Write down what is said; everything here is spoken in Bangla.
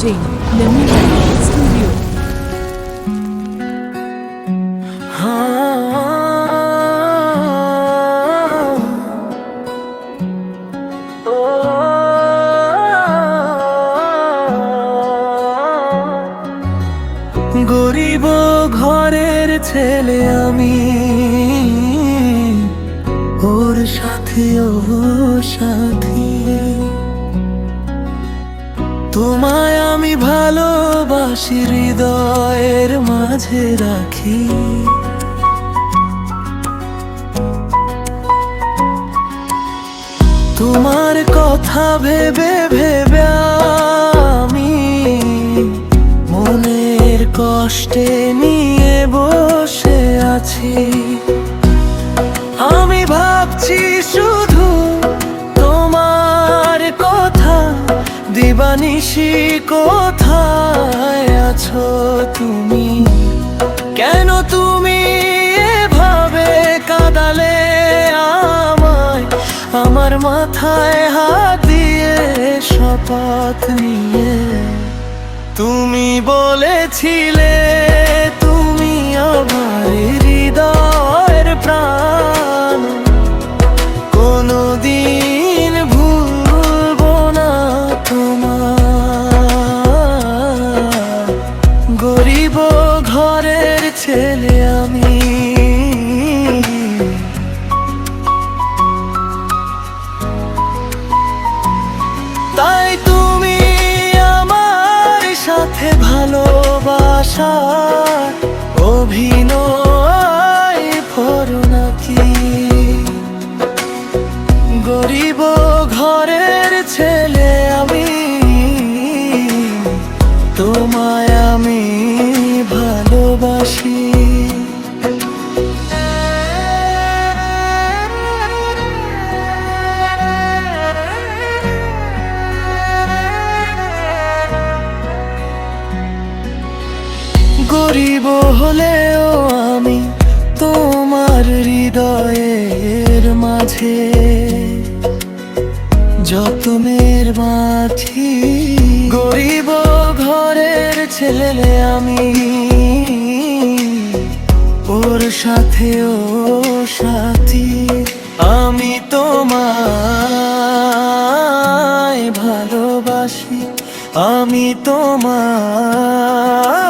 Jain, Lemon Studio. গরিব ঘরের ছেলে আমি, ওর সাথে ও সাথী। তোমায় আমি ভালোবাসি, হৃদয়ের মাঝে রাখি। তোমার কথা ভেবে ভেবে আমি মনের কষ্টে নিয়ে বসে আছি। আমি ভাবছি শুধু তোমার কথা, দিবানিশি কোথায় আছো তুমি? কেন তুমি এভাবে কাঁদালে আমায়, আমার মাথায় হাত দিয়ে শপথ নিয়ে? তুমি বলেছিলে তুমি আমার হৃদয়ের প্রাণ, কোনদিন ভুলবো না তোমার। গরিব ঘরের ছেলে আমি, তাই তুমি আমার সাথে ভালোবাসার অভিনয় করো নাকি? গরিব ঘরের ছেলে আমি, তোমায় আমি ভালোবাসি। গরিব হলেও আমি তোমার হৃদয়ের মাঝে যতনের মাঝি। গরিব ঘরের ছেলে আমি, ওর সাথে ও সাথী। আমি তোমায় ভালোবাসি, আমি তোমায়